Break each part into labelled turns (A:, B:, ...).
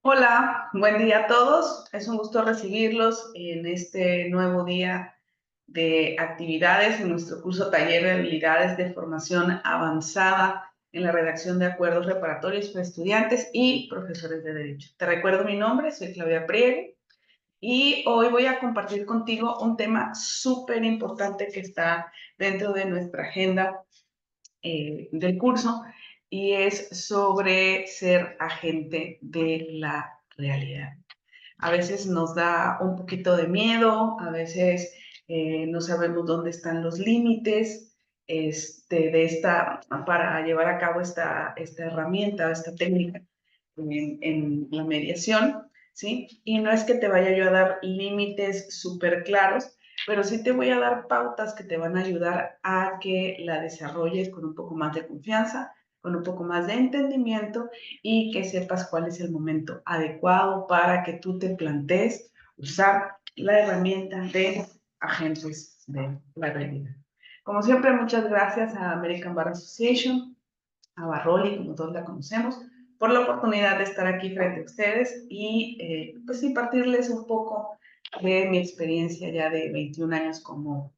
A: Hola, buen día a todos. Es un gusto recibirlos en este nuevo día de actividades en nuestro curso Taller de Habilidades de Formación Avanzada en la redacción de acuerdos reparatorios para estudiantes y profesores de Derecho. Te recuerdo mi nombre, soy Claudia Priego y hoy voy a compartir contigo un tema súper importante que está dentro de nuestra agenda del curso y es sobre ser agente de la realidad. A veces nos da un poquito de miedo, a veces no sabemos dónde están los límites para llevar a cabo esta herramienta, esta técnica en la mediación, ¿sí? Y no es que te vaya yo a dar límites súper claros, pero sí te voy a dar pautas que te van a ayudar a que la desarrolles con un poco más de confianza, con un poco más de entendimiento y que sepas cuál es el momento adecuado para que tú te plantees usar la herramienta de agentes de la realidad. Como siempre, muchas gracias a American Bar Association, a Barroli, como todos la conocemos, por la oportunidad de estar aquí frente a ustedes y pues impartirles un poco de mi experiencia ya de 21 años como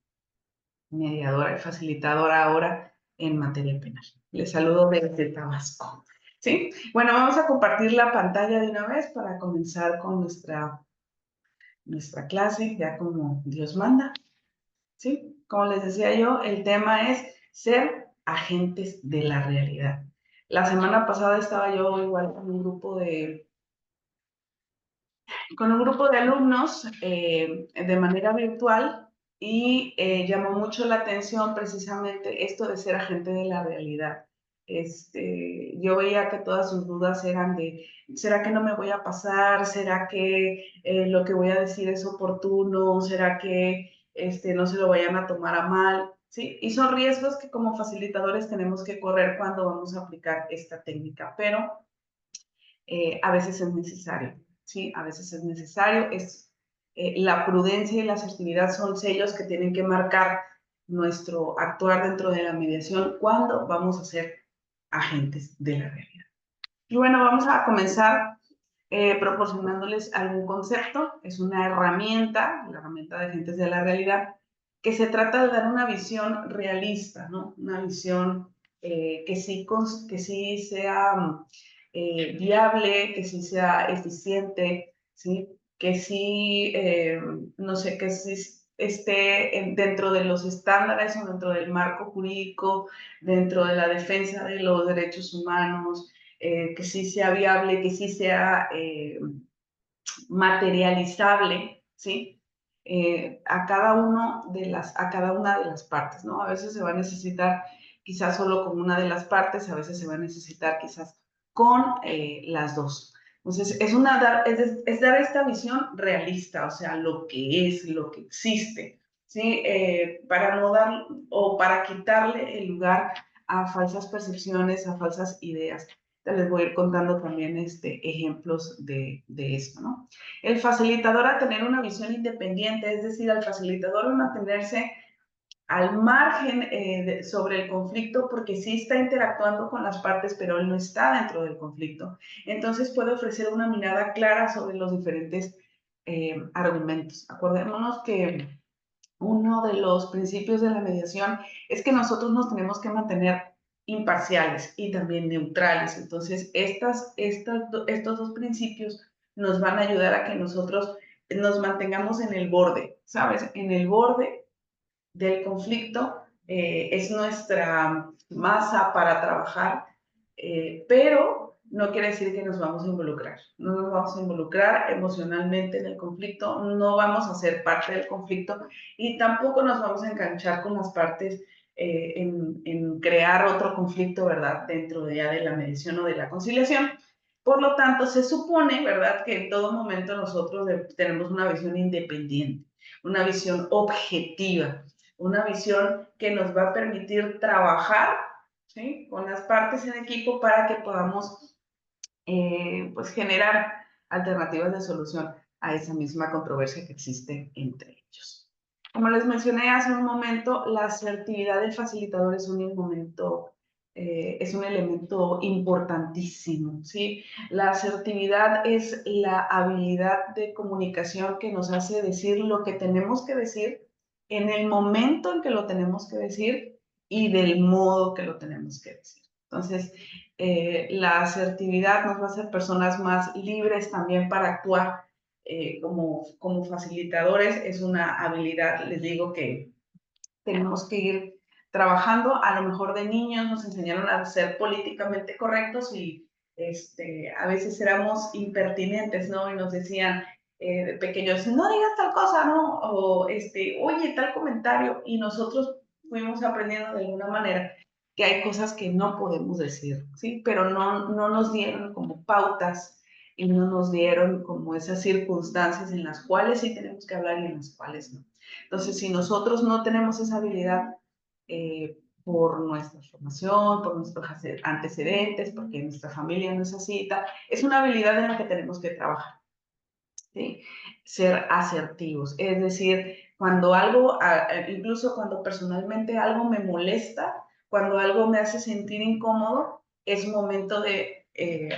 A: mediadora y facilitadora ahora en materia penal. Les saludo desde Tabasco. ¿Sí? Bueno, vamos a compartir la pantalla de una vez para comenzar con nuestra clase, ya como Dios manda. ¿Sí? Como les decía yo, el tema es ser agentes de la realidad. La semana pasada estaba yo igual con un grupo de alumnos de manera virtual y llamó mucho la atención precisamente esto de ser agente de la realidad. Yo veía que todas sus dudas eran de, ¿será que no me voy a pasar? ¿Será que lo que voy a decir es oportuno? ¿Será que no se lo vayan a tomar a mal? ¿Sí? Y son riesgos que como facilitadores tenemos que correr cuando vamos a aplicar esta técnica, pero a veces es necesario, ¿sí? A veces es necesario. La prudencia y la asertividad son sellos que tienen que marcar nuestro actuar dentro de la mediación cuando vamos a ser agentes de la realidad. Y bueno, vamos a comenzar proporcionándoles algún concepto. Es una herramienta, la herramienta de agentes de la realidad, que se trata de dar una visión realista, ¿no? Una visión que sí sea viable, que sí sea eficiente, ¿sí? Que sí, no sé, que sí esté dentro de los estándares o dentro del marco jurídico, dentro de la defensa de los derechos humanos, que sí sea viable, que sí sea materializable, ¿sí? A cada una de las partes, ¿no? A veces se va a necesitar quizás solo con una de las partes, a veces se va a necesitar quizás con las dos. Entonces, es dar esta visión realista, o sea, lo que es, lo que existe, ¿sí? Para no dar o para quitarle el lugar a falsas percepciones, a falsas ideas. Les voy a ir contando también ejemplos de esto, ¿no? El facilitador a tener una visión independiente, es decir, al facilitador a mantenerse al margen sobre el conflicto porque sí está interactuando con las partes, pero él no está dentro del conflicto. Entonces puede ofrecer una mirada clara sobre los diferentes argumentos. Acordémonos que uno de los principios de la mediación es que nosotros nos tenemos que mantener imparciales y también neutrales. Entonces, estos dos principios nos van a ayudar a que nosotros nos mantengamos en el borde, ¿sabes? En el borde del conflicto es nuestra masa para trabajar, pero no quiere decir que nos vamos a involucrar. No nos vamos a involucrar emocionalmente en el conflicto, no vamos a ser parte del conflicto y tampoco nos vamos a enganchar con las partes en crear otro conflicto, ¿verdad? Dentro de ya de la mediación o de la conciliación. Por lo tanto, se supone, ¿verdad?, que en todo momento nosotros tenemos una visión independiente, una visión objetiva, una visión que nos va a permitir trabajar, ¿sí?, con las partes en equipo para que podamos pues generar alternativas de solución a esa misma controversia que existe entre ellos. Como les mencioné hace un momento, la asertividad del facilitador es un momento es un elemento importantísimo, ¿sí? La asertividad es la habilidad de comunicación que nos hace decir lo que tenemos que decir en el momento en que lo tenemos que decir y del modo que lo tenemos que decir. Entonces, la asertividad nos va a hacer personas más libres también para actuar como facilitadores. Es una habilidad, les digo, que tenemos que ir trabajando. A lo mejor de niños nos enseñaron a ser políticamente correctos y a veces éramos impertinentes, ¿no? Y nos decían de pequeños, no digas tal cosa, ¿no? O oye, tal comentario. Y nosotros fuimos aprendiendo de alguna manera que hay cosas que no podemos decir, ¿sí? Pero no nos dieron como pautas y no nos dieron como esas circunstancias en las cuales sí tenemos que hablar y en las cuales no. Entonces, si nosotros no tenemos esa habilidad por nuestra formación, por nuestros antecedentes, porque nuestra familia no es así, es una habilidad en la que tenemos que trabajar, ¿sí? Ser asertivos, es decir, cuando algo, incluso cuando personalmente algo me molesta, cuando algo me hace sentir incómodo, es momento de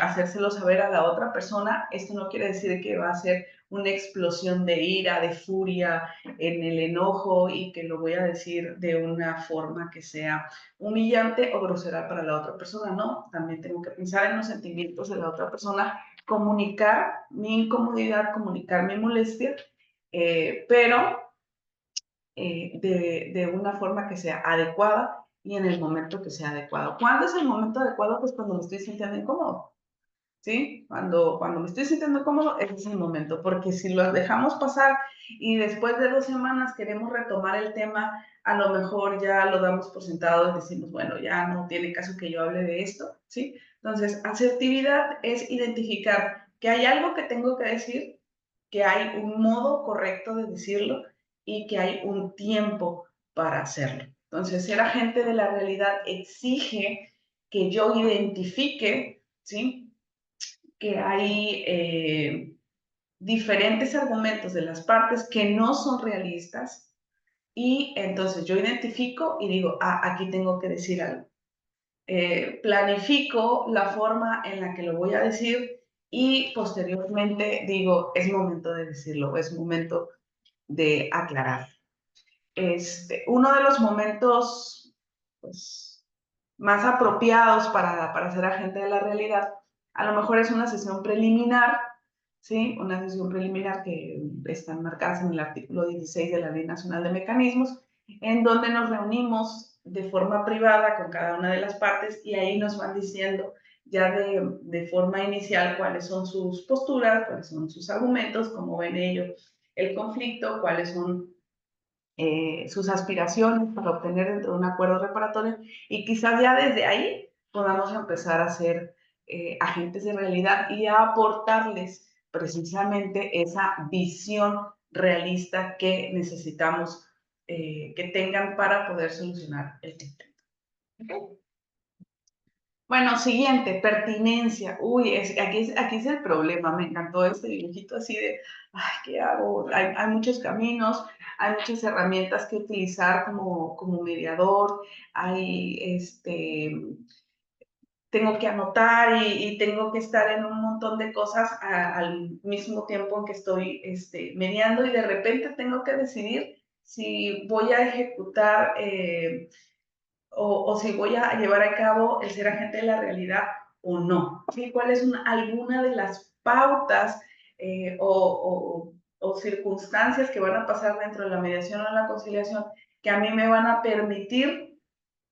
A: hacérselo saber a la otra persona. Esto no quiere decir que va a ser una explosión de ira, de furia, en el enojo y que lo voy a decir de una forma que sea humillante o grosera para la otra persona. No, también tengo que pensar en los sentimientos de la otra persona, comunicar mi incomodidad, comunicar mi molestia, pero de una forma que sea adecuada y en el momento que sea adecuado. ¿Cuándo es el momento adecuado? Pues cuando me estoy sintiendo incómodo, ¿sí? Cuando me estoy sintiendo cómodo, ese es el momento, porque si lo dejamos pasar y después de 2 semanas queremos retomar el tema, a lo mejor ya lo damos por sentado y decimos, bueno, ya no tiene caso que yo hable de esto, ¿sí? Entonces, asertividad es identificar que hay algo que tengo que decir, que hay un modo correcto de decirlo y que hay un tiempo para hacerlo. Entonces, ser agente de la realidad exige que yo identifique, ¿sí? Que hay diferentes argumentos de las partes que no son realistas y entonces yo identifico y digo, aquí tengo que decir algo. Planifico la forma en la que lo voy a decir y posteriormente digo, es momento de decirlo, es momento de aclarar. Uno de los momentos pues, más apropiados para ser agente de la realidad, a lo mejor es una sesión preliminar, ¿sí? Una sesión preliminar que están marcadas en el artículo 16 de la Ley Nacional de Mecanismos, en donde nos reunimos de forma privada con cada una de las partes y ahí nos van diciendo ya de forma inicial cuáles son sus posturas, cuáles son sus argumentos, cómo ven ellos el conflicto, cuáles son sus aspiraciones para obtener dentro de un acuerdo reparatorio y quizás ya desde ahí podamos empezar a ser agentes de realidad y a aportarles precisamente esa visión realista que necesitamos que tengan para poder solucionar el conflicto. ¿Okay? Bueno, siguiente, pertinencia. Uy, aquí es el problema. Me encantó este dibujito así de, ay, ¿qué hago? Hay muchos caminos, hay muchas herramientas que utilizar como mediador. Hay, tengo que anotar y tengo que estar en un montón de cosas al mismo tiempo en que estoy mediando y de repente tengo que decidir si voy a ejecutar o si voy a llevar a cabo el ser agente de la realidad o no. ¿Sí? ¿Cuál es alguna de las pautas o circunstancias que van a pasar dentro de la mediación o la conciliación que a mí me van a permitir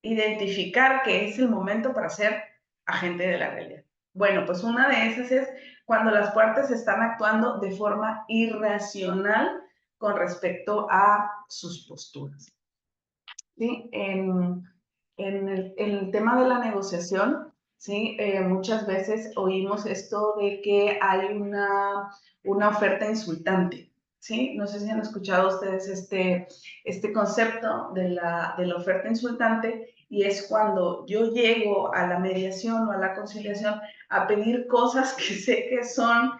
A: identificar que es el momento para ser agente de la realidad? Bueno, pues una de esas es cuando las partes están actuando de forma irracional con respecto a sus posturas. ¿Sí? En el tema de la negociación, ¿sí? Muchas veces oímos esto de que hay una oferta insultante, ¿sí? No sé si han escuchado ustedes este concepto de la oferta insultante y es cuando yo llego a la mediación o a la conciliación a pedir cosas que sé que son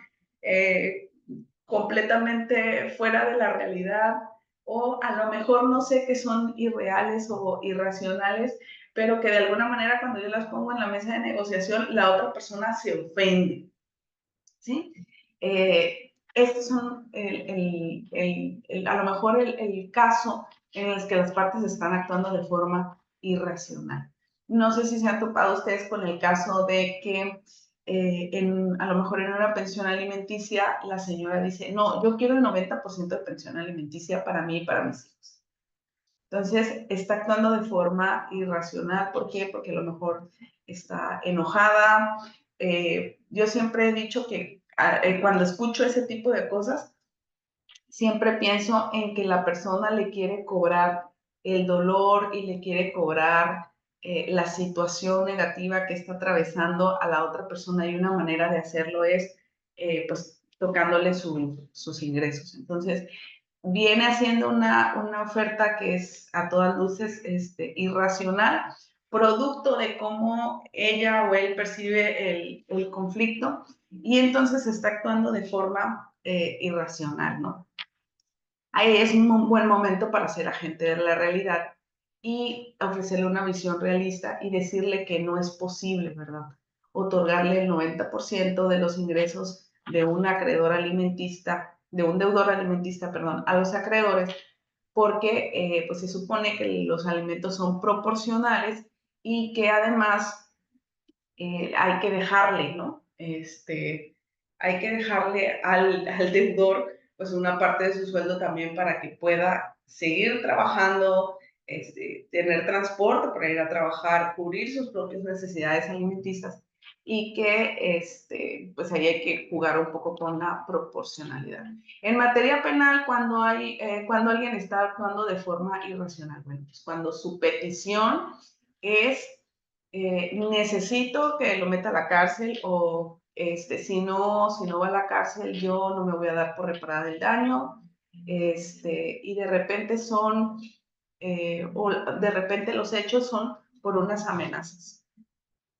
A: completamente fuera de la realidad o a lo mejor no sé que son irreales o irracionales, pero que de alguna manera cuando yo las pongo en la mesa de negociación, la otra persona se ofende, ¿sí? Estos son a lo mejor el caso en el que las partes están actuando de forma irracional. No sé si se han topado ustedes con el caso de que a lo mejor en una pensión alimenticia la señora dice, no, yo quiero el 90% de pensión alimenticia para mí y para mis hijos. Entonces, está actuando de forma irracional. ¿Por qué? Porque a lo mejor está enojada. Yo siempre he dicho que cuando escucho ese tipo de cosas, siempre pienso en que la persona le quiere cobrar el dolor y le quiere cobrar la situación negativa que está atravesando a la otra persona, y una manera de hacerlo es pues tocándole sus ingresos. Entonces, viene haciendo una oferta que es a todas luces irracional, producto de cómo ella o él percibe el conflicto, y entonces está actuando de forma irracional, ¿no? Ahí es un buen momento para ser agente de la realidad y ofrecerle una visión realista y decirle que no es posible, ¿verdad? Otorgarle el 90% de los ingresos de un acreedor alimentista, de un deudor alimentista, perdón, a los acreedores, porque pues se supone que los alimentos son proporcionales y que además hay que dejarle, ¿no? Hay que dejarle al deudor pues una parte de su sueldo también para que pueda seguir trabajando, tener transporte para ir a trabajar, cubrir sus propias necesidades alimenticias, y que pues ahí hay que jugar un poco con la proporcionalidad. En materia penal, cuando alguien está actuando de forma irracional, bueno, pues cuando su petición es necesito que lo meta a la cárcel, o si no va a la cárcel, yo no me voy a dar por reparada el daño, y de repente o de repente los hechos son por unas amenazas,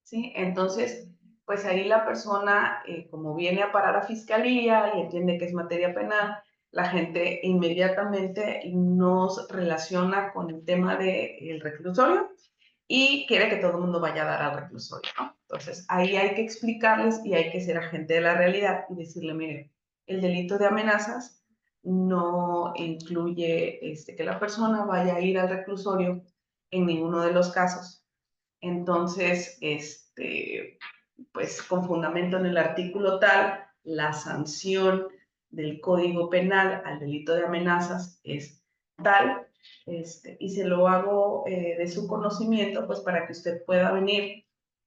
A: ¿sí? Entonces, pues ahí la persona, como viene a parar a fiscalía y entiende que es materia penal, la gente inmediatamente nos relaciona con el tema del reclusorio y quiere que todo el mundo vaya a dar al reclusorio, ¿no? Entonces, ahí hay que explicarles y hay que ser agente de la realidad y decirle, mire, el delito de amenazas no incluye que la persona vaya a ir al reclusorio en ninguno de los casos. Entonces, pues con fundamento en el artículo tal, la sanción del Código Penal al delito de amenazas es tal, y se lo hago de su conocimiento, pues para que usted pueda venir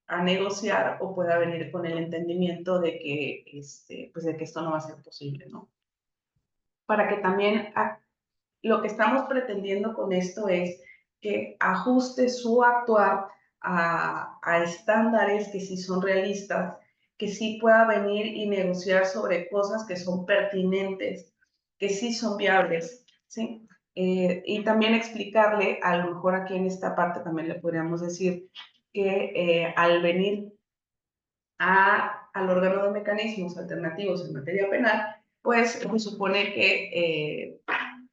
A: a negociar o pueda venir con el entendimiento de que, pues de que esto no va a ser posible, ¿no? Para que también lo que estamos pretendiendo con esto es que ajuste su actuar a estándares que sí son realistas, que sí pueda venir y negociar sobre cosas que son pertinentes, que sí son viables, ¿sí? Y también explicarle, a lo mejor aquí en esta parte también le podríamos decir que al venir al órgano de mecanismos alternativos en materia penal, pues se supone que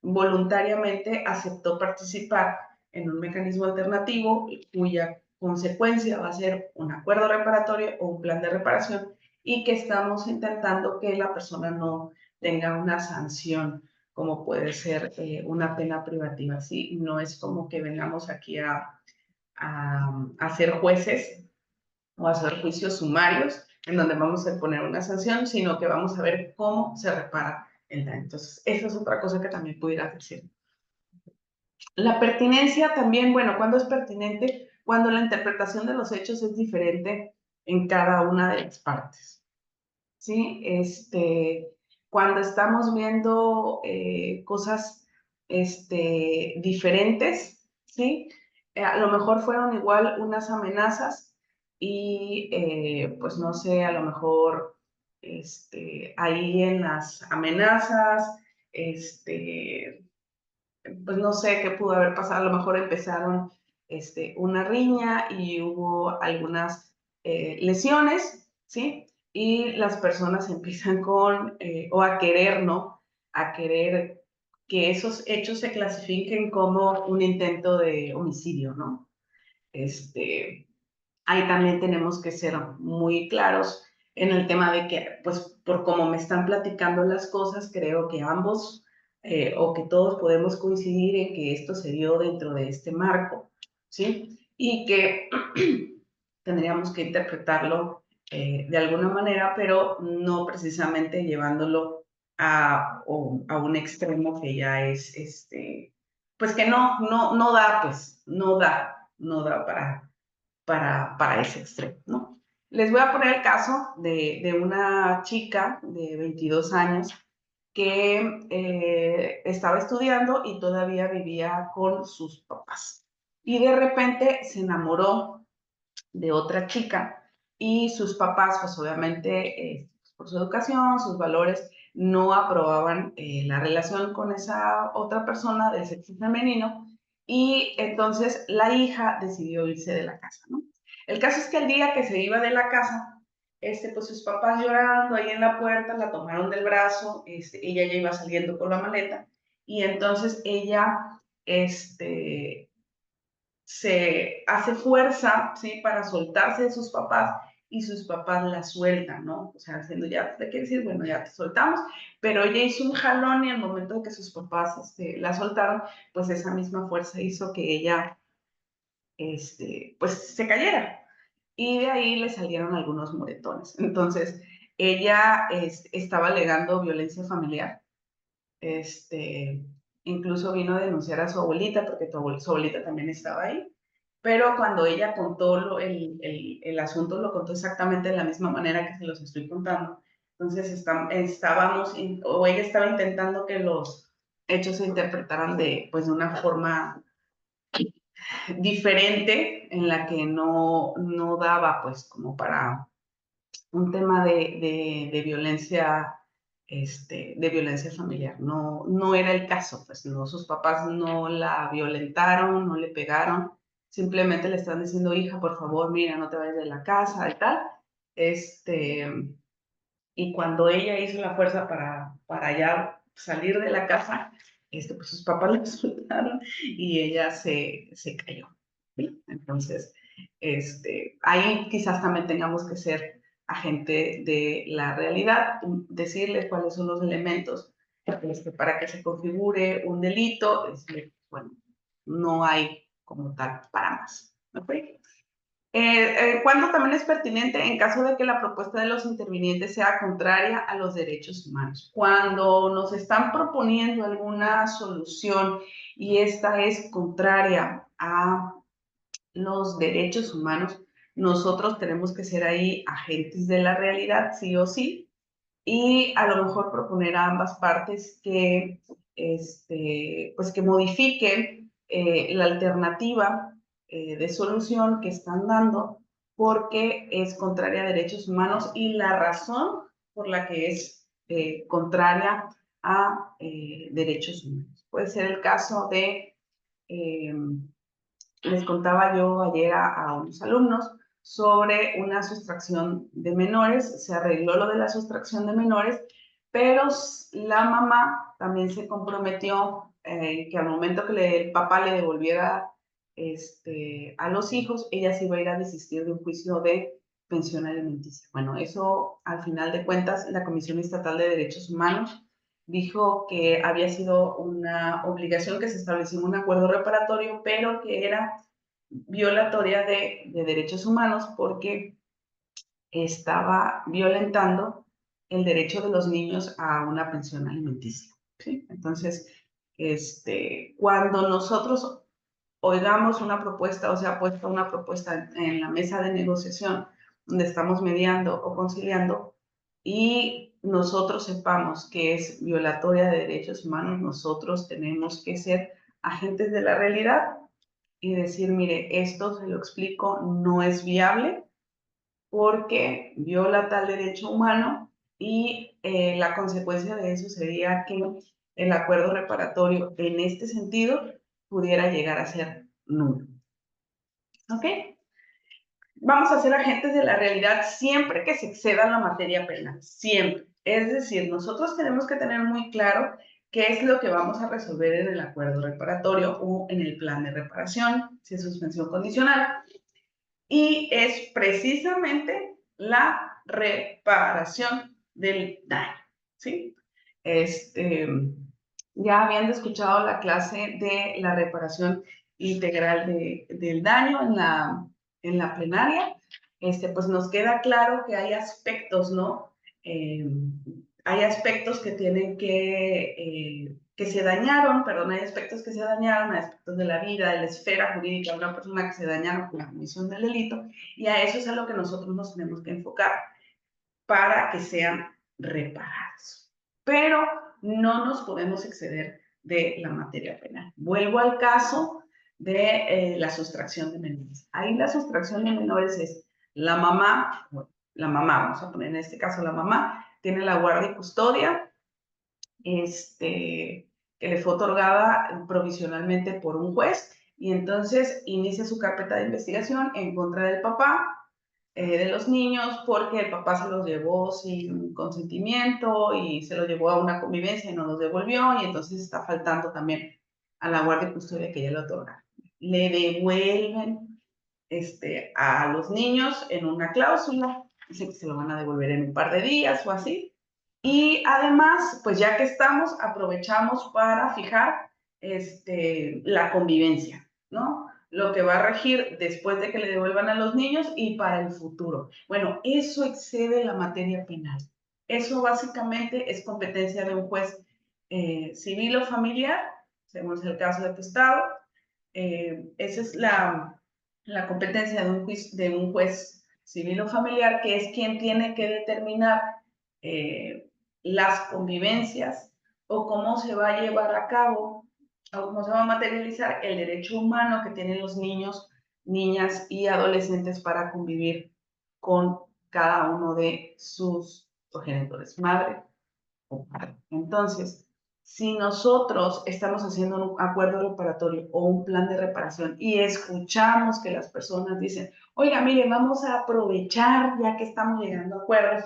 A: voluntariamente aceptó participar en un mecanismo alternativo cuya consecuencia va a ser un acuerdo reparatorio o un plan de reparación, y que estamos intentando que la persona no tenga una sanción como puede ser una pena privativa. ¿Sí? No es como que vengamos aquí a ser jueces o a hacer juicios sumarios en donde vamos a poner una sanción, sino que vamos a ver cómo se repara el daño. Entonces, esa es otra cosa que también pudiera decir. La pertinencia también, bueno, ¿cuándo es pertinente? Cuando la interpretación de los hechos es diferente en cada una de las partes, ¿sí? Cuando estamos viendo cosas diferentes, ¿sí? A lo mejor fueron igual unas amenazas y, pues no sé, a lo mejor ahí en las amenazas, pues no sé qué pudo haber pasado, a lo mejor empezaron una riña y hubo algunas lesiones, ¿sí? Y las personas empiezan o a querer, ¿no? A querer que esos hechos se clasifiquen como un intento de homicidio, ¿no? Ahí también tenemos que ser muy claros en el tema de que, pues, por cómo me están platicando las cosas, creo que ambos o que todos podemos coincidir en que esto se dio dentro de este marco, ¿sí? Y que tendríamos que interpretarlo de alguna manera, pero no precisamente llevándolo a un extremo que ya es, pues que no da, pues, no da para ese extremo, ¿no? Les voy a poner el caso de una chica de 22 años que estaba estudiando y todavía vivía con sus papás. Y de repente se enamoró de otra chica y sus papás, pues obviamente, por su educación, sus valores, no aprobaban la relación con esa otra persona del sexo femenino y entonces la hija decidió irse de la casa, ¿no? El caso es que el día que se iba de la casa, pues sus papás llorando ahí en la puerta, la tomaron del brazo, ella ya iba saliendo con la maleta y entonces ella, se hace fuerza, ¿sí? Para soltarse de sus papás y sus papás la sueltan, ¿no? O sea, haciendo ya, ¿te quiere decir? Bueno, ya te soltamos, pero ella hizo un jalón y al momento de que sus papás la soltaron, pues esa misma fuerza hizo que ella, pues se cayera. Y de ahí le salieron algunos moretones. Entonces, ella estaba alegando violencia familiar. Este, incluso vino a denunciar a su abuelita, porque su abuelita también estaba ahí. Pero cuando ella contó el asunto, lo contó exactamente de la misma manera que se los estoy contando. Entonces o ella estaba intentando que los hechos se interpretaran pues, de una forma diferente, en la que no daba, pues, como para un tema de violencia, de violencia familiar. No era el caso, pues no, sus papás no la violentaron, no le pegaron, simplemente le están diciendo, hija, por favor, mira, no te vayas de la casa y tal. Y cuando ella hizo la fuerza para ya salir de la casa, pues sus papás la soltaron y ella se cayó. ¿Sí? Entonces, ahí quizás también tengamos que ser agente de la realidad, decirles cuáles son los elementos para que se configure un delito, bueno, no hay como tal para más. ¿Okay? ¿Cuándo también es pertinente? En caso de que la propuesta de los intervinientes sea contraria a los derechos humanos. Cuando nos están proponiendo alguna solución y esta es contraria a los derechos humanos, nosotros tenemos que ser ahí agentes de la realidad, sí o sí, y a lo mejor proponer a ambas partes pues que modifiquen la alternativa de solución que están dando porque es contraria a derechos humanos y la razón por la que es contraria a derechos humanos. Puede ser el caso de, eh, les contaba yo ayer a unos alumnos, sobre una sustracción de menores, se arregló lo de la sustracción de menores, pero la mamá también se comprometió que al momento que el papá le devolviera a los hijos, ella se iba a ir a desistir de un juicio de pensión alimenticia. Bueno, eso al final de cuentas, la Comisión Estatal de Derechos Humanos dijo que había sido una obligación que se estableció en un acuerdo reparatorio, pero que era violatoria de derechos humanos porque estaba violentando el derecho de los niños a una pensión alimenticia. ¿Sí? Entonces, cuando nosotros oigamos una propuesta o sea puesta una propuesta en la mesa de negociación donde estamos mediando o conciliando y nosotros sepamos que es violatoria de derechos humanos, nosotros tenemos que ser agentes de la realidad y decir, mire, esto se lo explico, no es viable porque viola tal derecho humano y la consecuencia de eso sería que el acuerdo reparatorio en este sentido pudiera llegar a ser nulo. ¿Ok? Vamos a ser agentes de la realidad siempre que se exceda la materia penal, siempre. Es decir, nosotros tenemos que tener muy claro qué es lo que vamos a resolver en el acuerdo reparatorio o en el plan de reparación, si es suspensión condicional. y es precisamente la reparación del daño, ¿sí? Ya habiendo escuchado la clase de la reparación integral del daño en la plenaria, pues nos queda claro que hay aspectos, ¿no? Hay aspectos que tienen que se dañaron, perdón, hay aspectos que se dañaron, hay aspectos de la vida, de la esfera jurídica de una persona que se dañaron con la comisión del delito, y a eso es a lo que nosotros nos tenemos que enfocar para que sean reparados. Pero no nos podemos exceder de la materia penal. Vuelvo al caso de la sustracción de menores. Ahí la sustracción de menores es la mamá, vamos a poner en este caso la mamá, tiene la guardia y custodia, que le fue otorgada provisionalmente por un juez, y entonces inicia su carpeta de investigación en contra del papá, de los niños, porque el papá se los llevó sin consentimiento y se los llevó a una convivencia y no los devolvió, y entonces está faltando también a la guardia y custodia que ya le otorgaron. Le devuelven a los niños en una cláusula, dicen que se lo van a devolver en un par de días o así, y además, pues ya que estamos, aprovechamos para fijar la convivencia, ¿no? Lo que va a regir después de que le devuelvan a los niños y para el futuro. Bueno, eso excede la materia penal. Eso básicamente es competencia de un juez civil o familiar, según es el caso de tu estado. Esa es la competencia de un juez civil o familiar, que es quien tiene que determinar las convivencias o cómo se va a llevar a cabo o cómo se va a materializar el derecho humano que tienen los niños, niñas y adolescentes para convivir con cada uno de sus progenitores, madre o padre. Entonces, si nosotros estamos haciendo un acuerdo reparatorio o un plan de reparación y escuchamos que las personas dicen, oiga, mire, vamos a aprovechar ya que estamos llegando a acuerdos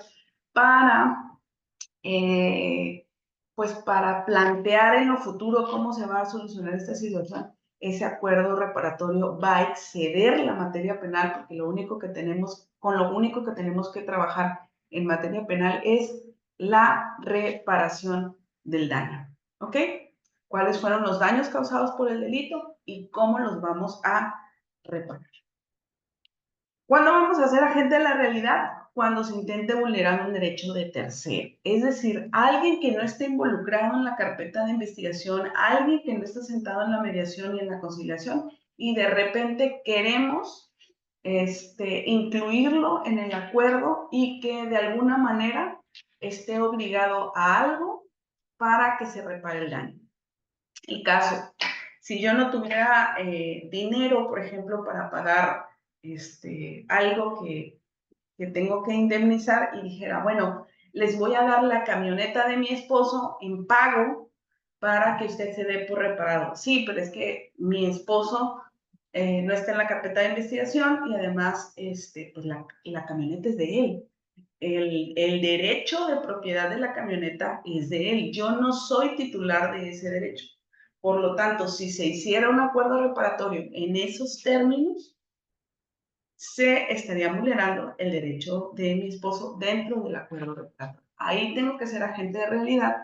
A: para pues para plantear en lo futuro cómo se va a solucionar esta situación, ese acuerdo reparatorio va a exceder la materia penal, porque con lo único que tenemos que trabajar en materia penal es la reparación del daño. ¿Ok? ¿Cuáles fueron los daños causados por el delito y cómo los vamos a reparar? ¿Cuándo vamos a ser agente de la realidad? Cuando se intente vulnerar un derecho de tercero. Es decir, alguien que no esté involucrado en la carpeta de investigación, alguien que no esté sentado en la mediación y en la conciliación, y de repente queremos incluirlo en el acuerdo y que de alguna manera esté obligado a algo para que se repare el daño. El caso, si yo no tuviera dinero, por ejemplo, para pagar algo que tengo que indemnizar y dijera, bueno, les voy a dar la camioneta de mi esposo en pago para que usted se dé por reparado. Sí, pero es que mi esposo no está en la carpeta de investigación y además pues la camioneta es de él. El derecho de propiedad de la camioneta es de él. Yo no soy titular de ese derecho. Por lo tanto, si se hiciera un acuerdo reparatorio en esos términos, se estaría vulnerando el derecho de mi esposo dentro del acuerdo reparatorio. Ahí tengo que ser agente de realidad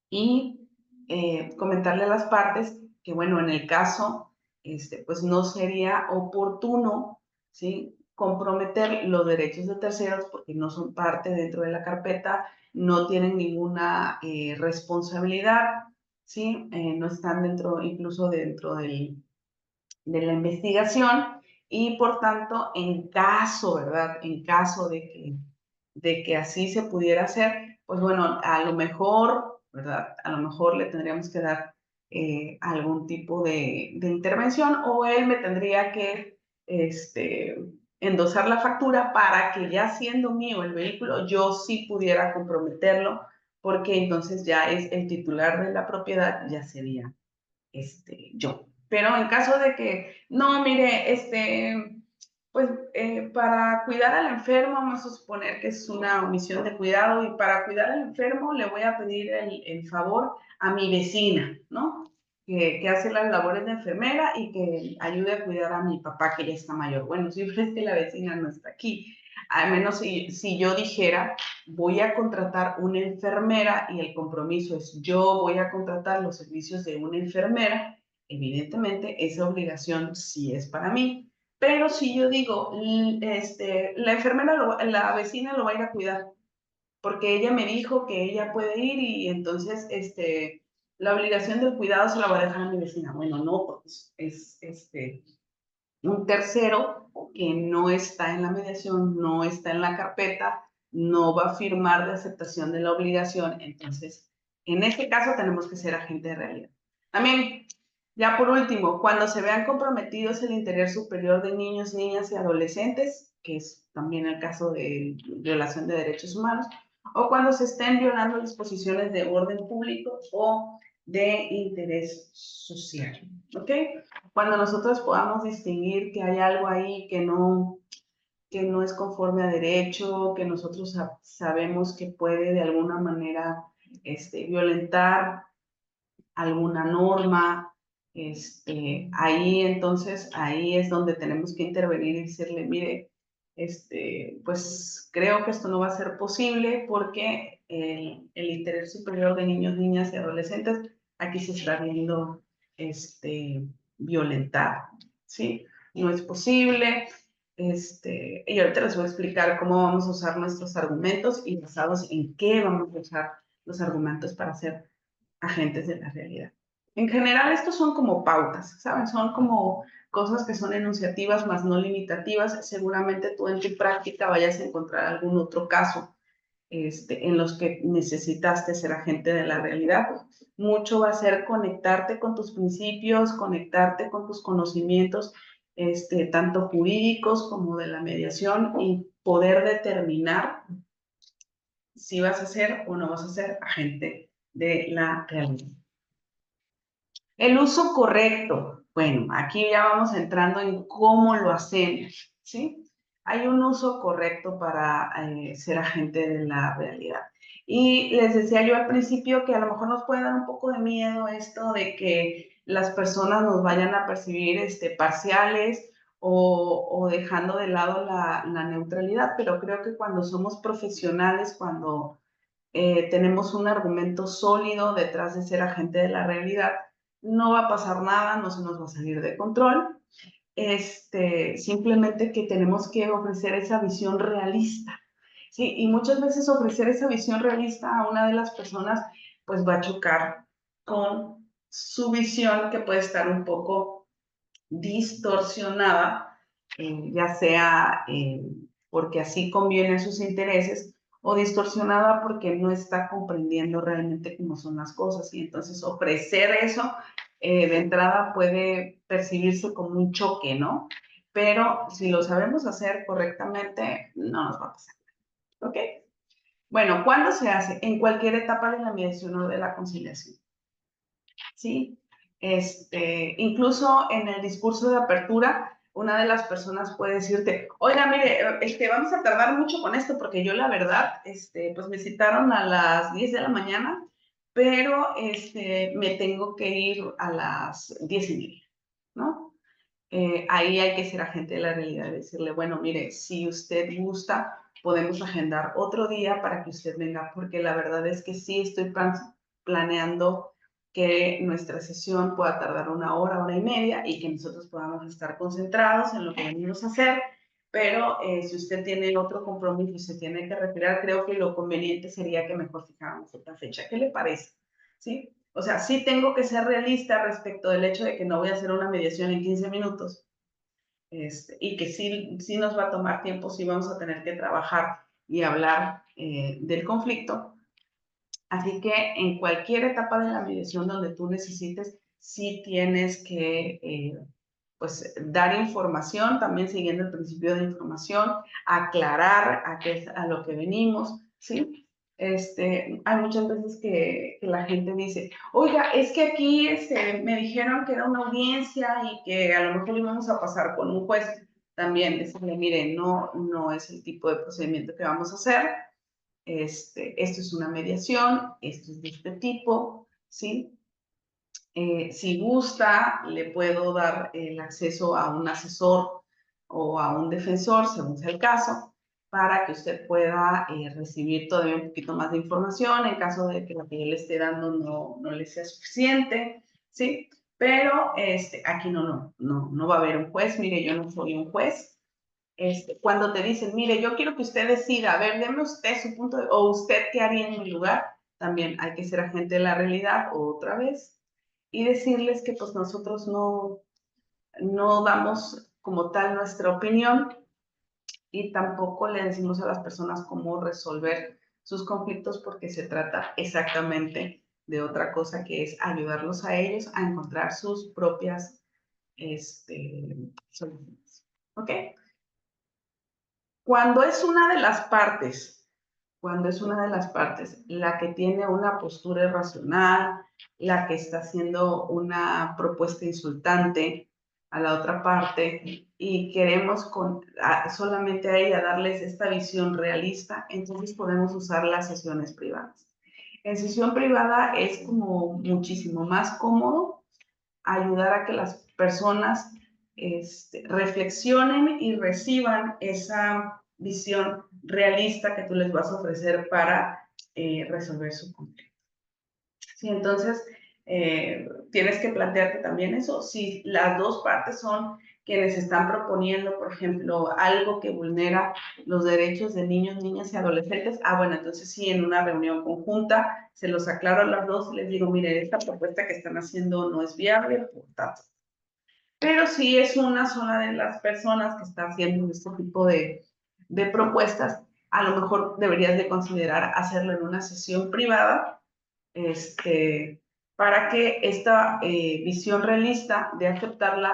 A: y comentarle a las partes que, bueno, en el caso, pues no sería oportuno, ¿sí?, comprometer los derechos de terceros porque no son parte dentro de la carpeta, no tienen ninguna responsabilidad, ¿sí? No están incluso dentro de la investigación, y por tanto, en caso, ¿verdad? En caso de que así se pudiera hacer, pues bueno, a lo mejor, ¿verdad? A lo mejor le tendríamos que dar algún tipo de intervención, o él me tendría que endosar la factura para que, ya siendo mío el vehículo, yo sí pudiera comprometerlo, porque entonces ya es el titular de la propiedad, ya sería yo. Pero en caso de que, no, mire, pues para cuidar al enfermo, vamos a suponer que es una omisión de cuidado, y para cuidar al enfermo le voy a pedir el favor a mi vecina, ¿no? que hace las labores de enfermera y que ayude a cuidar a mi papá que ya está mayor. Bueno, si es que la vecina no está aquí. Al menos si yo dijera, voy a contratar una enfermera y el compromiso es yo voy a contratar los servicios de una enfermera, evidentemente esa obligación sí es para mí. Pero si yo digo, la enfermera, la vecina lo va a ir a cuidar, porque ella me dijo que ella puede ir y entonces la obligación del cuidado se la va a dejar a mi vecina. Bueno, no, porque es un tercero que no está en la mediación, no está en la carpeta, no va a firmar de aceptación de la obligación. Entonces, en este caso tenemos que ser agente de realidad. También, ya por último, cuando se vean comprometidos el interés superior de niños, niñas y adolescentes, que es también el caso de violación de derechos humanos, o cuando se estén violando disposiciones de orden público o de interés social, ¿ok? Cuando nosotros podamos distinguir que hay algo ahí que no es conforme a derecho, que nosotros sabemos que puede de alguna manera violentar alguna norma, ahí entonces, ahí es donde tenemos que intervenir y decirle, mire, pues creo que esto no va a ser posible porque el interés superior de niños, niñas y adolescentes aquí se está viendo violentado, ¿sí? No es posible. Y ahorita les voy a explicar cómo vamos a usar nuestros argumentos y basados en qué vamos a usar los argumentos para ser agentes de la realidad. En general, estos son como pautas, ¿saben? Son como cosas que son enunciativas más no limitativas. Seguramente tú en tu práctica vayas a encontrar algún otro caso en los que necesitaste ser agente de la realidad. Mucho va a ser conectarte con tus principios, conectarte con tus conocimientos, tanto jurídicos como de la mediación y poder determinar si vas a ser o no vas a ser agente de la realidad. El uso correcto. Bueno, aquí ya vamos entrando en cómo lo hacemos, ¿sí? Hay un uso correcto para ser agente de la realidad. Y les decía yo al principio que a lo mejor nos puede dar un poco de miedo esto de que las personas nos vayan a percibir parciales o dejando de lado la neutralidad, pero creo que cuando somos profesionales, cuando tenemos un argumento sólido detrás de ser agente de la realidad, no va a pasar nada, no se nos va a salir de control. Simplemente que tenemos que ofrecer esa visión realista. Sí, y muchas veces ofrecer esa visión realista a una de las personas, pues va a chocar con su visión que puede estar un poco distorsionada, ya sea porque así conviene a sus intereses o distorsionada porque no está comprendiendo realmente cómo son las cosas. Y entonces ofrecer eso de entrada puede percibirse como un choque, ¿no? Pero si lo sabemos hacer correctamente, no nos va a pasar. ¿Ok? Bueno, ¿cuándo se hace? En cualquier etapa de la mediación o de la conciliación. ¿Sí? Incluso en el discurso de apertura, una de las personas puede decirte, oiga, mire, vamos a tardar mucho con esto porque yo la verdad, pues me citaron a las 10 de la mañana, pero me tengo que ir a las 10:30, ¿no? Ahí hay que ser agente de la realidad, decirle, bueno, mire, si usted gusta, podemos agendar otro día para que usted venga, porque la verdad es que sí estoy planeando que nuestra sesión pueda tardar 1 hora, 1 hora y media y que nosotros podamos estar concentrados en lo que venimos a hacer, pero si usted tiene otro compromiso y se tiene que retirar, creo que lo conveniente sería que mejor fijáramos otra fecha. ¿Qué le parece? ¿Sí? O sea, sí tengo que ser realista respecto del hecho de que no voy a hacer una mediación en 15 minutos y que sí nos va a tomar tiempo, sí vamos a tener que trabajar y hablar del conflicto. Así que en cualquier etapa de la mediación donde tú necesites, sí tienes que pues dar información, también siguiendo el principio de información, aclarar a qué es a lo que venimos, ¿sí? Hay muchas veces que la gente dice, oiga, es que aquí me dijeron que era una audiencia y que a lo mejor lo íbamos a pasar con un juez. También decirle, mire, no es el tipo de procedimiento que vamos a hacer. Esto es una mediación, esto es de este tipo, ¿sí? Si gusta, le puedo dar el acceso a un asesor o a un defensor, según sea el caso, para que usted pueda recibir todavía un poquito más de información en caso de que lo que yo le esté dando no le sea suficiente, ¿sí? Pero aquí no va a haber un juez. Mire, yo no soy un juez. Cuando te dicen, mire, yo quiero que usted decida, a ver, deme usted su punto de, o usted qué haría en mi lugar, también hay que ser agente de la realidad otra vez y decirles que pues nosotros no damos como tal nuestra opinión y tampoco le decimos a las personas cómo resolver sus conflictos porque se trata exactamente de otra cosa que es ayudarlos a ellos a encontrar sus propias soluciones. ¿Ok? Cuando es una de las partes, la que tiene una postura irracional, la que está haciendo una propuesta insultante a la otra parte y queremos solamente a ella darles esta visión realista, entonces podemos usar las sesiones privadas. En sesión privada es como muchísimo más cómodo ayudar a que las personas reflexionen y reciban esa visión realista que tú les vas a ofrecer para resolver su conflicto. Sí, entonces, tienes que plantearte también eso. Si las dos partes son quienes están proponiendo, por ejemplo, algo que vulnera los derechos de niños, niñas y adolescentes, bueno, entonces sí, en una reunión conjunta se los aclaro a las dos y les digo, mire, esta propuesta que están haciendo no es viable, por tanto. Pero si es una sola de las personas que está haciendo este tipo de propuestas, a lo mejor deberías de considerar hacerlo en una sesión privada, para que esta visión realista de aceptarla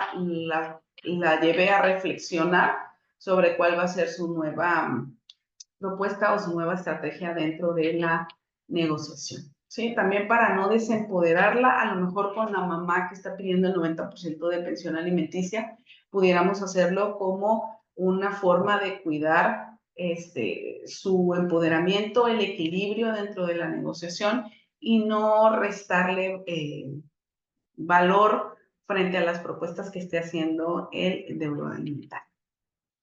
A: la lleve a reflexionar sobre cuál va a ser su nueva propuesta o su nueva estrategia dentro de la negociación. ¿Sí? También para no desempoderarla, a lo mejor con la mamá que está pidiendo el 90% de pensión alimenticia, pudiéramos hacerlo como una forma de cuidar su empoderamiento, el equilibrio dentro de la negociación y no restarle valor frente a las propuestas que esté haciendo el deudor alimentario.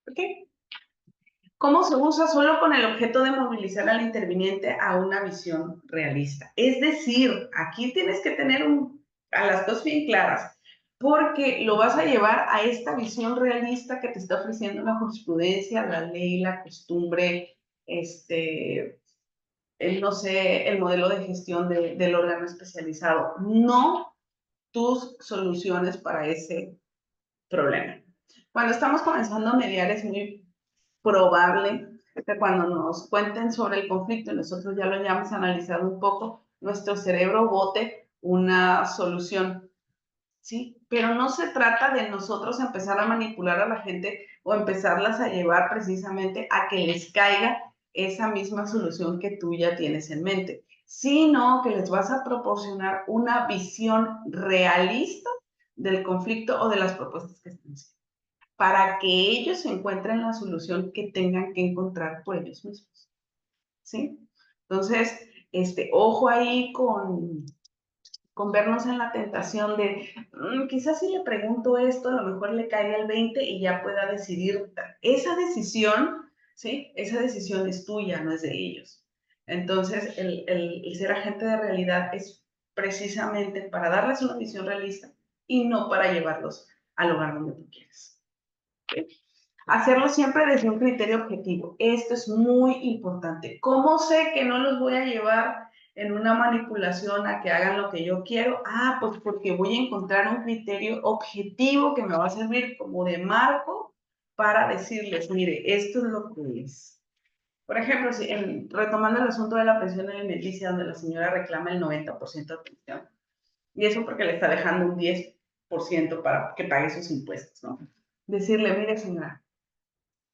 A: ¿Ok? ¿Cómo se usa? Solo con el objeto de movilizar al interviniente a una visión realista. Es decir, aquí tienes que tener a las cosas bien claras, porque lo vas a llevar a esta visión realista que te está ofreciendo la jurisprudencia, la ley, la costumbre, no sé, el modelo de gestión del órgano especializado, no tus soluciones para ese problema. Cuando estamos comenzando a mediar es muy probable que cuando nos cuenten sobre el conflicto y nosotros ya lo hayamos analizado un poco, nuestro cerebro bote una solución, ¿sí? Pero no se trata de nosotros empezar a manipular a la gente o empezarlas a llevar precisamente a que les caiga esa misma solución que tú ya tienes en mente, sino que les vas a proporcionar una visión realista del conflicto o de las propuestas que están haciendo, para que ellos encuentren la solución que tengan que encontrar por ellos mismos, ¿sí? Entonces, ojo ahí con vernos en la tentación de, quizás si le pregunto esto, a lo mejor le caiga el 20 y ya pueda decidir. Esa decisión, ¿sí? Esa decisión es tuya, no es de ellos. Entonces, el ser agente de realidad es precisamente para darles una visión realista y no para llevarlos al lugar donde tú quieres. ¿Okay? Hacerlo siempre desde un criterio objetivo. Esto es muy importante. ¿Cómo sé que no los voy a llevar en una manipulación a que hagan lo que yo quiero? Pues porque voy a encontrar un criterio objetivo que me va a servir como de marco para decirles, mire, esto es lo que es. Por ejemplo, retomando el asunto de la pensión alimenticia, donde la señora reclama el 90% de pensión, y eso porque le está dejando un 10% para que pague sus impuestos, ¿no? Decirle, mire, señora,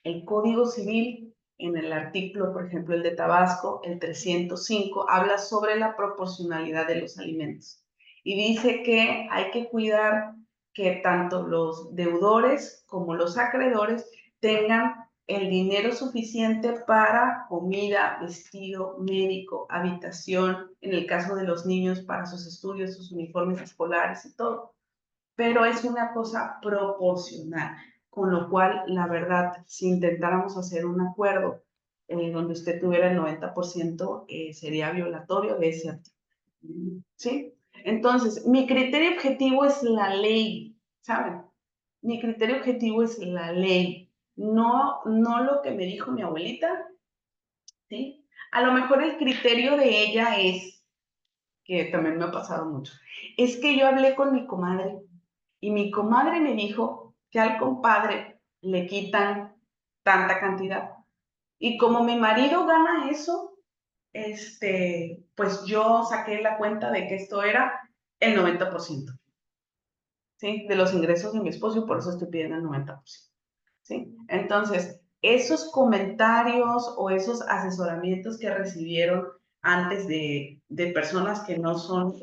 A: el Código Civil, en el artículo, por ejemplo, el de Tabasco, el 305, habla sobre la proporcionalidad de los alimentos. Y dice que hay que cuidar que tanto los deudores como los acreedores tengan el dinero suficiente para comida, vestido, médico, habitación, en el caso de los niños para sus estudios, sus uniformes escolares y todo. Pero es una cosa proporcional, con lo cual, la verdad, si intentáramos hacer un acuerdo donde usted tuviera el 90%, sería violatorio de ese artículo. ¿Sí? Entonces, mi criterio objetivo es la ley, ¿saben? Mi criterio objetivo es la ley, no lo que me dijo mi abuelita, ¿sí? A lo mejor el criterio de ella es, que también me ha pasado mucho, es que yo hablé con mi comadre y mi comadre me dijo que al compadre le quitan tanta cantidad. Y como mi marido gana eso, pues yo saqué la cuenta de que esto era el 90%, ¿sí? De los ingresos de mi esposo y por eso estoy pidiendo el 90%. ¿Sí? Entonces, esos comentarios o esos asesoramientos que recibieron antes de personas que no son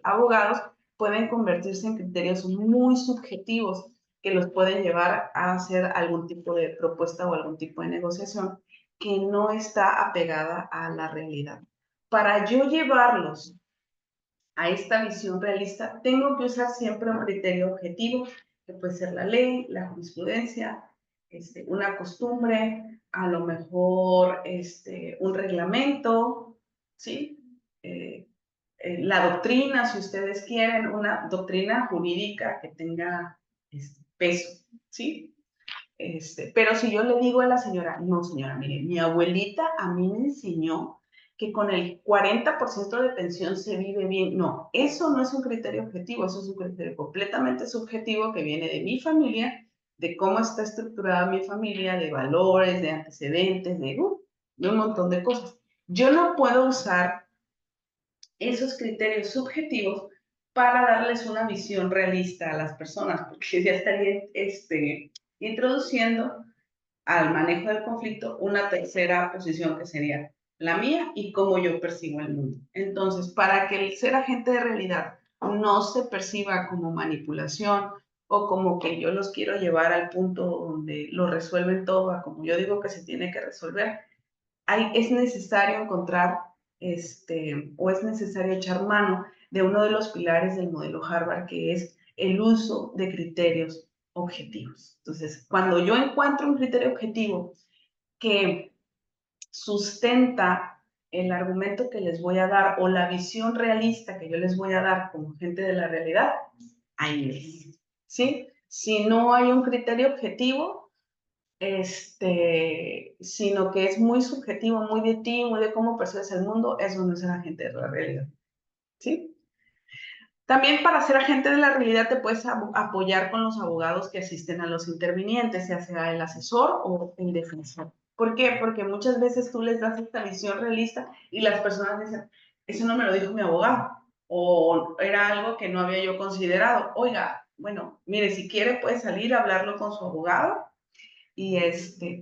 A: abogados pueden convertirse en criterios muy subjetivos que los pueden llevar a hacer algún tipo de propuesta o algún tipo de negociación que no está apegada a la realidad. Para yo llevarlos a esta visión realista, tengo que usar siempre un criterio objetivo, que puede ser la ley, la jurisprudencia, una costumbre, a lo mejor un reglamento, ¿sí? La doctrina, si ustedes quieren, una doctrina jurídica que tenga peso, ¿sí? Pero si yo le digo a la señora, no señora, mire, mi abuelita a mí me enseñó que con el 40% de pensión se vive bien. No, eso no es un criterio objetivo, eso es un criterio completamente subjetivo que viene de mi familia, de cómo está estructurada mi familia, de valores, de antecedentes, de un montón de cosas. Yo no puedo usar esos criterios subjetivos para darles una visión realista a las personas, porque ya estaría introduciendo al manejo del conflicto una tercera posición que sería la mía y cómo yo percibo el mundo. Entonces, para que el ser agente de realidad no se perciba como manipulación o como que yo los quiero llevar al punto donde lo resuelven todo, a como yo digo que se tiene que resolver, es necesario encontrar o es necesario echar mano de uno de los pilares del modelo Harvard, que es el uso de criterios objetivos. Entonces, cuando yo encuentro un criterio objetivo que sustenta el argumento que les voy a dar o la visión realista que yo les voy a dar como gente de la realidad, ahí es, ¿sí? Si no hay un criterio objetivo, sino que es muy subjetivo, muy de ti, muy de cómo percibes el mundo, eso no es el agente de la realidad, ¿sí? También para ser agente de la realidad te puedes apoyar con los abogados que asisten a los intervinientes, ya sea el asesor o el defensor. ¿Por qué? Porque muchas veces tú les das esta visión realista y las personas dicen, eso no me lo dijo mi abogado, o era algo que no había yo considerado. Oiga, bueno, mire, si quiere puede salir a hablarlo con su abogado y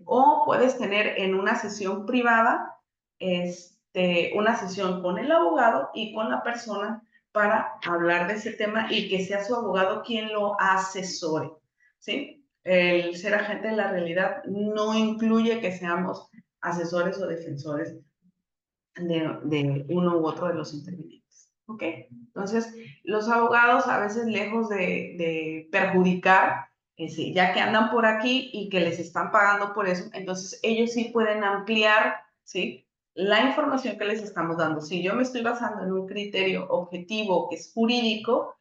A: o puedes tener en una sesión privada, una sesión con el abogado y con la persona para hablar de ese tema y que sea su abogado quien lo asesore, ¿sí? El ser agente de la realidad no incluye que seamos asesores o defensores de uno u otro de los intervinientes, ¿ok? Entonces, los abogados a veces lejos de perjudicar, ya que andan por aquí y que les están pagando por eso, entonces ellos sí pueden ampliar, ¿sí? La información que les estamos dando. Si yo me estoy basando en un criterio objetivo que es jurídico,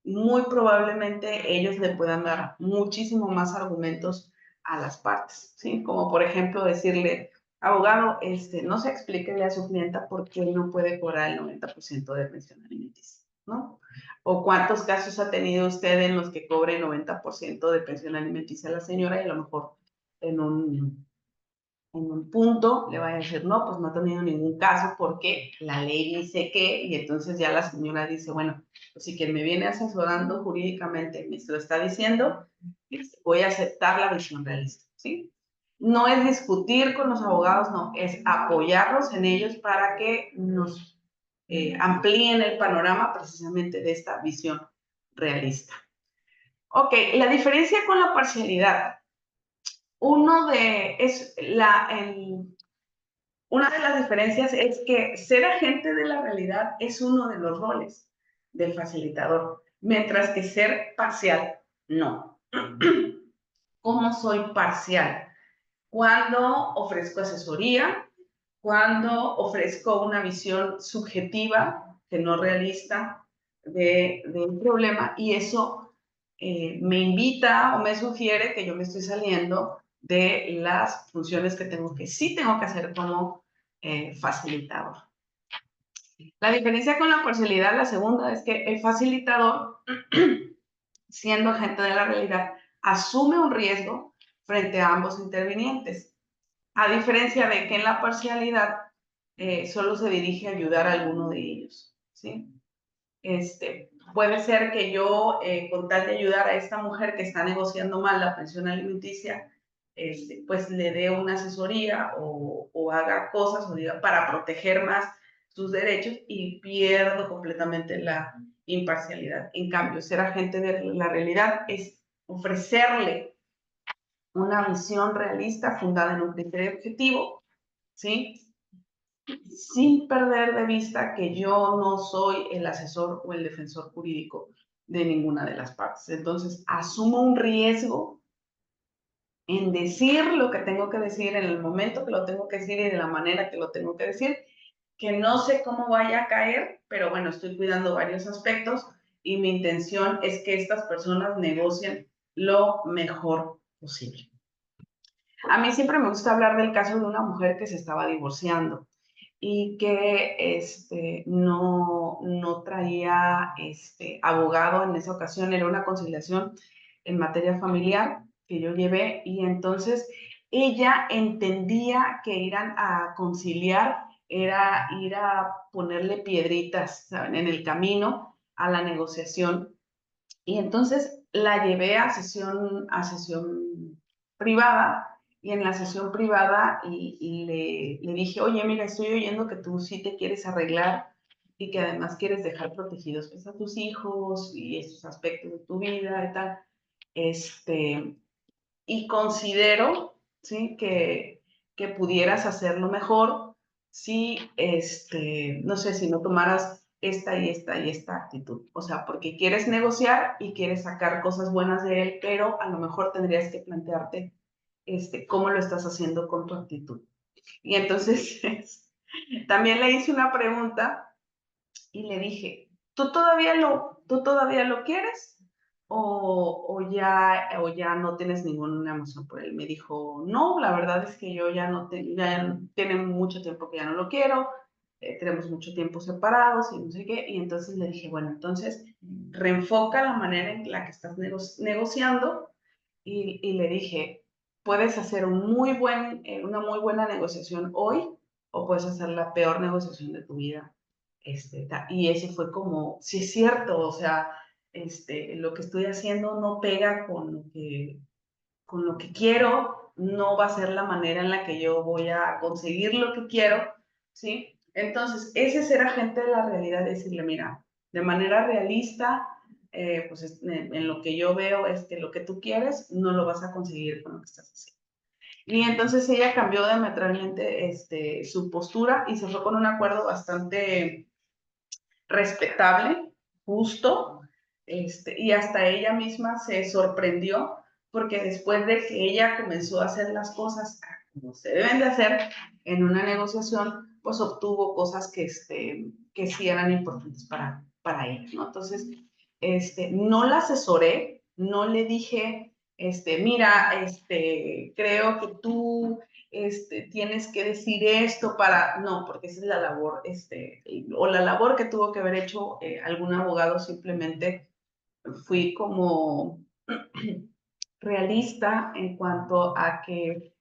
A: muy probablemente ellos le puedan dar muchísimo más argumentos a las partes, ¿sí? Como por ejemplo decirle, abogado, no se explíquele a su clienta por qué no puede cobrar el 90% de pensión alimenticia, ¿no? O cuántos casos ha tenido usted en los que cobre el 90% de pensión alimenticia a la señora y a lo mejor en un punto le vaya a decir, no, pues no ha tenido ningún caso porque la ley dice que, y entonces ya la señora dice, bueno, pues si quien me viene asesorando jurídicamente me lo está diciendo, voy a aceptar la visión realista, ¿sí? No es discutir con los abogados, no, es apoyarlos en ellos para que nos amplíen el panorama precisamente de esta visión realista. Ok, la diferencia con la parcialidad. una de las diferencias es que ser agente de la realidad es uno de los roles del facilitador, mientras que ser parcial, no. ¿Cómo soy parcial? Cuando ofrezco asesoría, cuando ofrezco una visión subjetiva, que no realista, de un problema, y eso me invita o me sugiere que yo me estoy saliendo de las funciones que sí tengo que hacer como facilitador. La diferencia con la parcialidad, la segunda, es que el facilitador, siendo agente de la realidad, asume un riesgo frente a ambos intervinientes, a diferencia de que en la parcialidad solo se dirige a ayudar a alguno de ellos, ¿sí? Puede ser que yo, con tal de ayudar a esta mujer que está negociando mal la pensión alimenticia, pues le dé una asesoría o haga cosas o diga para proteger más sus derechos y pierdo completamente la imparcialidad. En cambio, ser agente de la realidad es ofrecerle una visión realista fundada en un criterio objetivo, ¿sí? Sin perder de vista que yo no soy el asesor o el defensor jurídico de ninguna de las partes. Entonces, asumo un riesgo en decir lo que tengo que decir en el momento que lo tengo que decir y de la manera que lo tengo que decir, que no sé cómo vaya a caer, pero bueno, estoy cuidando varios aspectos y mi intención es que estas personas negocien lo mejor posible. A mí siempre me gusta hablar del caso de una mujer que se estaba divorciando y que no traía abogado en esa ocasión. Era una conciliación en materia familiar que yo llevé, y entonces ella entendía que ir a conciliar era ir a ponerle piedritas, ¿saben?, en el camino a la negociación. Y entonces la llevé a sesión privada, y en la sesión privada le dije, oye, mira, estoy oyendo que tú sí te quieres arreglar y que además quieres dejar protegidos pues, a tus hijos y estos aspectos de tu vida y tal. Y considero, ¿sí?, que pudieras hacerlo mejor si, no sé, si no tomaras esta y esta y esta actitud. O sea, porque quieres negociar y quieres sacar cosas buenas de él, pero a lo mejor tendrías que plantearte cómo lo estás haciendo con tu actitud. Y entonces, también le hice una pregunta y le dije, ¿tú todavía lo quieres? O ya no tienes ninguna emoción por él. Me dijo, no, la verdad es que yo ya no ya tiene mucho tiempo que ya no lo quiero, tenemos mucho tiempo separados y no sé qué. Y entonces le dije, bueno, entonces reenfoca la manera en la que estás negociando, y le dije, puedes hacer una muy buena negociación hoy, o puedes hacer la peor negociación de tu vida. Y ese fue como, sí es cierto, o sea, lo que estoy haciendo no pega con lo que quiero, no va a ser la manera en la que yo voy a conseguir lo que quiero, ¿sí? Entonces, ese ser agente de la realidad, decirle, mira, de manera realista, pues en lo que yo veo es que lo que tú quieres no lo vas a conseguir con lo que estás haciendo. Y entonces ella cambió diametralmente su postura y se fue con un acuerdo bastante respetable, justo, y hasta ella misma se sorprendió, porque después de que ella comenzó a hacer las cosas como se deben de hacer en una negociación, pues obtuvo cosas que sí eran importantes para ella, ¿no? Entonces, no la asesoré, no le dije, mira, creo que tú tienes que decir esto para, no, porque esa es la labor, o la labor que tuvo que haber hecho algún abogado. Simplemente fui como realista en cuanto a que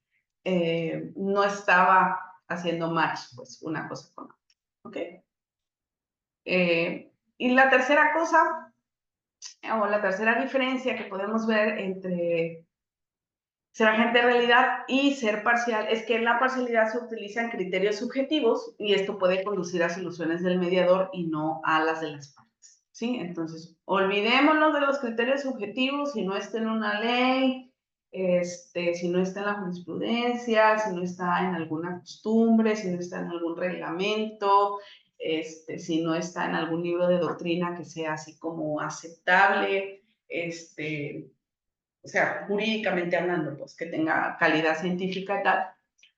A: no estaba haciendo match, pues, una cosa con otra, ¿ok? Y la tercera cosa, o la tercera diferencia que podemos ver entre ser agente de realidad y ser parcial es que en la parcialidad se utilizan criterios subjetivos, y esto puede conducir a soluciones del mediador y no a las de las partes, ¿sí? Entonces, olvidémonos de los criterios subjetivos y no estén en una ley si no está en la jurisprudencia, si no está en alguna costumbre, si no está en algún reglamento, si no está en algún libro de doctrina que sea así como aceptable, o sea, jurídicamente hablando, pues que tenga calidad científica y tal,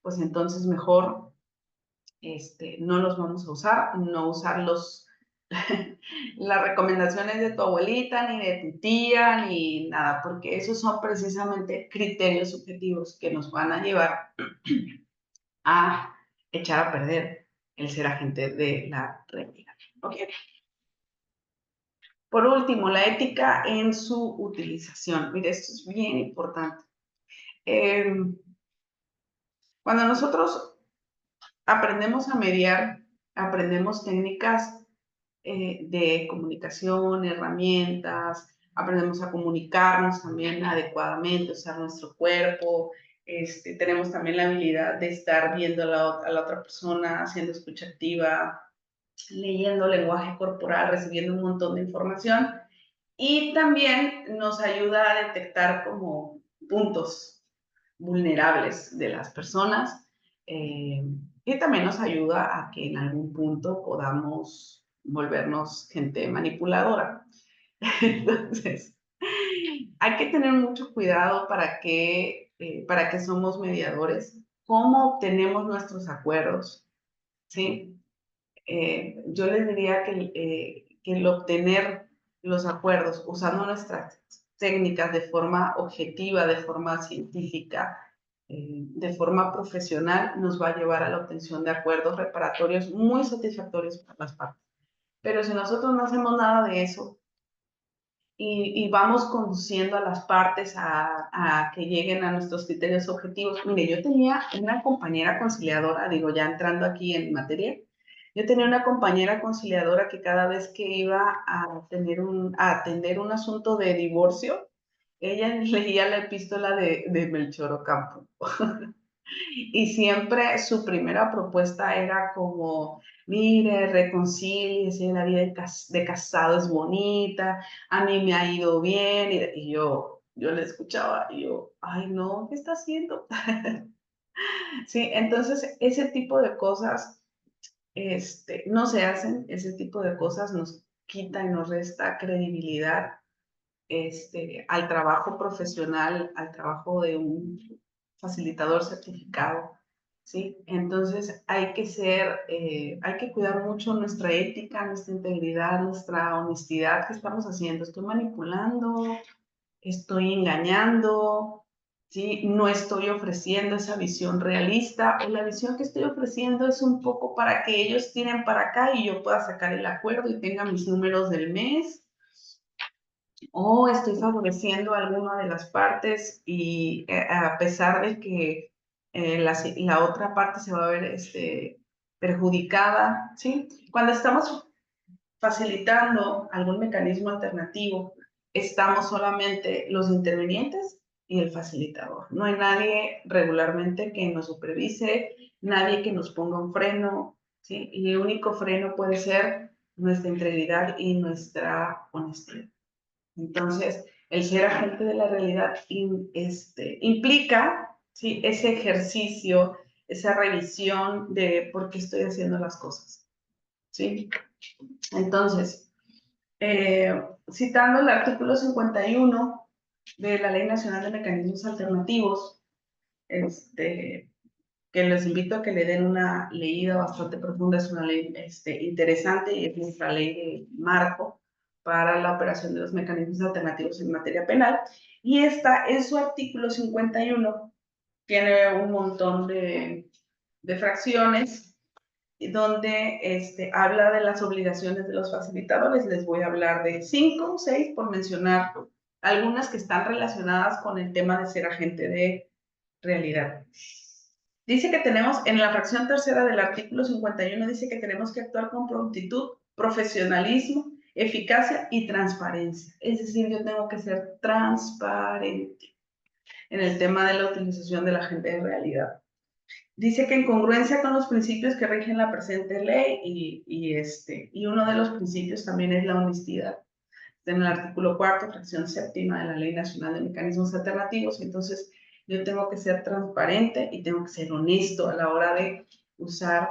A: pues entonces mejor no los vamos a usar, no usarlos las recomendaciones de tu abuelita, ni de tu tía, ni nada, porque esos son precisamente criterios subjetivos que nos van a llevar a echar a perder el ser agente de la realidad. Okay. Por último, la ética en su utilización. Mire, esto es bien importante. Cuando nosotros aprendemos a mediar, aprendemos técnicas de comunicación, herramientas, aprendemos a comunicarnos también adecuadamente, usar nuestro cuerpo, tenemos también la habilidad de estar viendo a la otra persona, haciendo escucha activa, leyendo lenguaje corporal, recibiendo un montón de información y también nos ayuda a detectar como puntos vulnerables de las personas y también nos ayuda a que en algún punto podamos volvernos gente manipuladora. Entonces, hay que tener mucho cuidado para que somos mediadores, cómo obtenemos nuestros acuerdos, ¿sí? Yo les diría que el obtener los acuerdos usando nuestras técnicas de forma objetiva, de forma científica, de forma profesional, nos va a llevar a la obtención de acuerdos reparatorios muy satisfactorios para las partes. Pero si nosotros no hacemos nada de eso y vamos conduciendo a las partes a que lleguen a nuestros criterios objetivos, mire, yo tenía una compañera conciliadora, digo, ya entrando aquí en materia, yo tenía una compañera conciliadora que cada vez que iba a atender un asunto de divorcio, ella leía la epístola de Melchor Ocampo. Y siempre su primera propuesta era como, mire, reconcíliese, la vida de casado es bonita, a mí me ha ido bien. Y yo le escuchaba y yo, ay, no, ¿qué está haciendo? Sí, entonces ese tipo de cosas no se hacen, ese tipo de cosas nos quita y nos resta credibilidad al trabajo profesional, al trabajo de un facilitador certificado, ¿sí? Entonces hay que cuidar mucho nuestra ética, nuestra integridad, nuestra honestidad. ¿Qué estamos haciendo? ¿Estoy manipulando? ¿Estoy engañando? ¿Sí? No estoy ofreciendo esa visión realista o la visión que estoy ofreciendo es un poco para que ellos tiren para acá y yo pueda sacar el acuerdo y tenga mis números del mes o estoy favoreciendo a alguna de las partes y a pesar de que la otra parte se va a ver perjudicada, ¿sí? Cuando estamos facilitando algún mecanismo alternativo, estamos solamente los intervinientes y el facilitador. No hay nadie regularmente que nos supervise, nadie que nos ponga un freno, ¿sí? Y el único freno puede ser nuestra integridad y nuestra honestidad. Entonces, el ser agente de la realidad implica, ¿sí?, ese ejercicio, esa revisión de por qué estoy haciendo las cosas, ¿sí? Entonces, citando el artículo 51 de la Ley Nacional de Mecanismos Alternativos, que les invito a que le den una leída bastante profunda, es una ley interesante y es nuestra ley de marco para la operación de los mecanismos alternativos en materia penal. Y esta en su artículo 51 tiene un montón de fracciones donde habla de las obligaciones de los facilitadores. Les voy a hablar de 5 o 6 por mencionar algunas que están relacionadas con el tema de ser agente de realidad. Dice que tenemos, en la fracción tercera del artículo 51, dice que tenemos que actuar con prontitud, profesionalismo, eficacia y transparencia. Es decir, yo tengo que ser transparente en el tema de la utilización de la agente de realidad. Dice que en congruencia con los principios que rigen la presente ley y uno de los principios también es la honestidad. en el artículo 4, fracción séptima de la Ley Nacional de Mecanismos Alternativos. Entonces, yo tengo que ser transparente y tengo que ser honesto a la hora de usar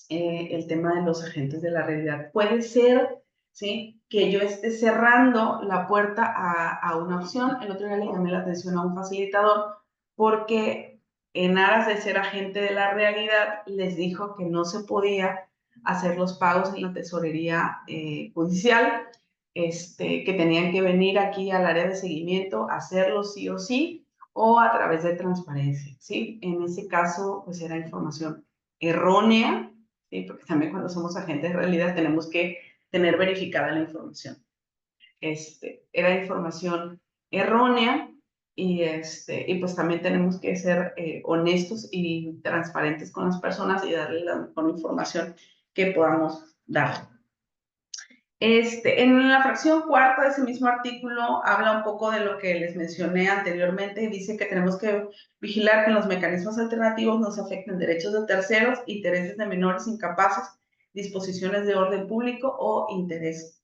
A: el tema de los agentes de la realidad. Puede ser, ¿sí?, que yo esté cerrando la puerta a una opción. El otro día le llamé la atención a un facilitador porque en aras de ser agente de la realidad les dijo que no se podía hacer los pagos en la tesorería judicial, que tenían que venir aquí al área de seguimiento a hacerlo sí o sí, o a través de transparencia, ¿sí? En ese caso, pues era información errónea, ¿sí? Porque también cuando somos agentes de realidad tenemos que tener verificada la información. Era información errónea y pues también tenemos que ser honestos y transparentes con las personas y darle la mejor información que podamos dar. En la fracción cuarta de ese mismo artículo habla un poco de lo que les mencioné anteriormente y dice que tenemos que vigilar que los mecanismos alternativos no se afecten derechos de terceros, intereses de menores incapaces, disposiciones de orden público o interés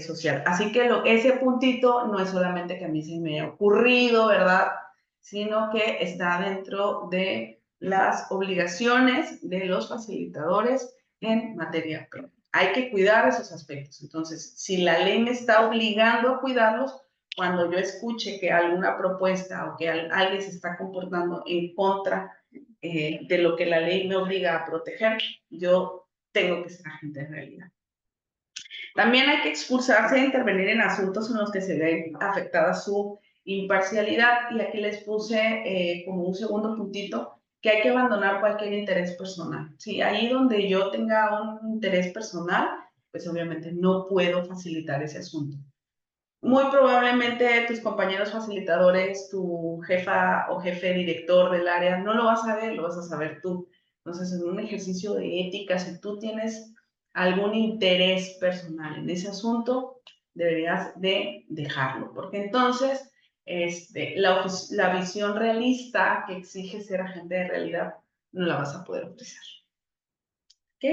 A: social. Así que ese puntito no es solamente que a mí se me haya ocurrido, ¿verdad? Sino que está dentro de las obligaciones de los facilitadores en materia penal. Hay que cuidar esos aspectos. Entonces, si la ley me está obligando a cuidarlos, cuando yo escuche que alguna propuesta o que alguien se está comportando en contra de lo que la ley me obliga a proteger, yo tengo que ser agente de realidad. También hay que expulsarse e intervenir en asuntos en los que se ve afectada su imparcialidad. Y aquí les puse como un segundo puntito que hay que abandonar cualquier interés personal. Sí, ahí donde yo tenga un interés personal, pues obviamente no puedo facilitar ese asunto. Muy probablemente tus compañeros facilitadores, tu jefa o jefe director del área, no lo vas a ver, lo vas a saber tú. Entonces, en un ejercicio de ética, si tú tienes algún interés personal en ese asunto, deberías de dejarlo, porque entonces la visión realista que exige ser agente de realidad no la vas a poder utilizar. ¿Ok?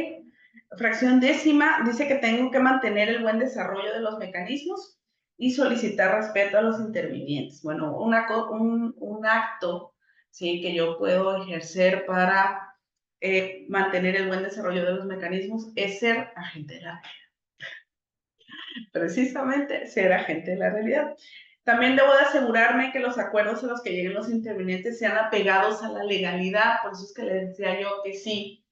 A: Fracción décima dice que tengo que mantener el buen desarrollo de los mecanismos y solicitar respeto a los intervinientes. Bueno, un acto, ¿sí?, que yo puedo ejercer para mantener el buen desarrollo de los mecanismos es ser agente de la realidad. Precisamente ser agente de la realidad. También debo de asegurarme que los acuerdos a los que lleguen los intervinientes sean apegados a la legalidad. Por eso es que les decía yo que sí,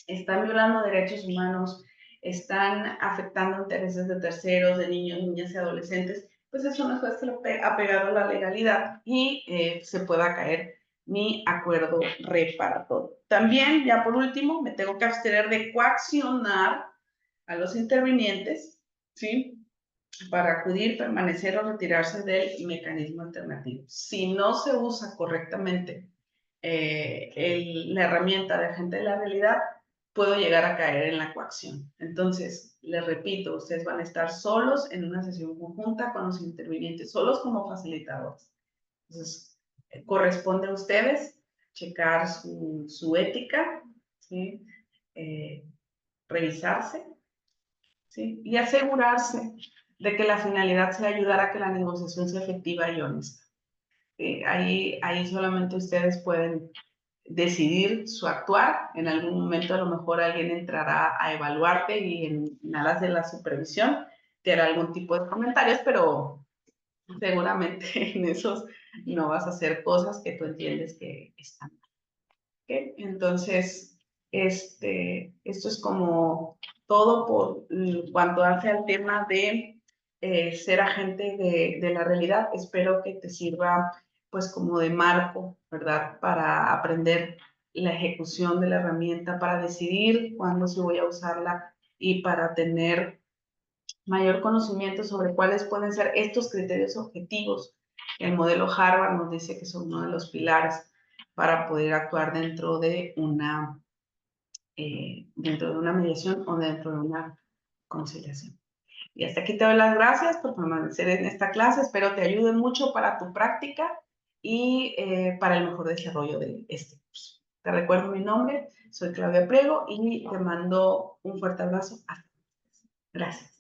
A: están violando derechos humanos, están afectando intereses de terceros, de niños, niñas y adolescentes, pues eso no está apegado a la legalidad y se pueda caer mi acuerdo reparatorio. También, ya por último, me tengo que abstener de coaccionar a los intervinientes, ¿sí?, para acudir, permanecer o retirarse del mecanismo alternativo. Si no se usa correctamente la herramienta de agente de la realidad, puedo llegar a caer en la coacción. Entonces, les repito, ustedes van a estar solos en una sesión conjunta con los intervinientes, solos como facilitadores. Entonces, corresponde a ustedes checar su ética, ¿sí?, revisarse, ¿sí?, y asegurarse de que la finalidad sea ayudar a que la negociación sea efectiva y honesta. Ahí solamente ustedes pueden decidir su actuar. En algún momento a lo mejor alguien entrará a evaluarte y en aras de la supervisión te hará algún tipo de comentarios, pero seguramente en esos no vas a hacer cosas que tú entiendes que están mal. ¿Okay? Entonces, esto es como todo por cuanto hace al tema de ser agente de la realidad. Espero que te sirva pues como de marco, ¿verdad?, para aprender la ejecución de la herramienta, para decidir cuándo sí voy a usarla y para tener mayor conocimiento sobre cuáles pueden ser estos criterios objetivos. El modelo Harvard nos dice que son uno de los pilares para poder actuar dentro de una mediación o dentro de una conciliación. Y hasta aquí te doy las gracias por permanecer en esta clase. Espero te ayude mucho para tu práctica y para el mejor desarrollo de este curso. Te recuerdo mi nombre, soy Claudia Priego y te mando un fuerte abrazo. Hasta luego. Gracias.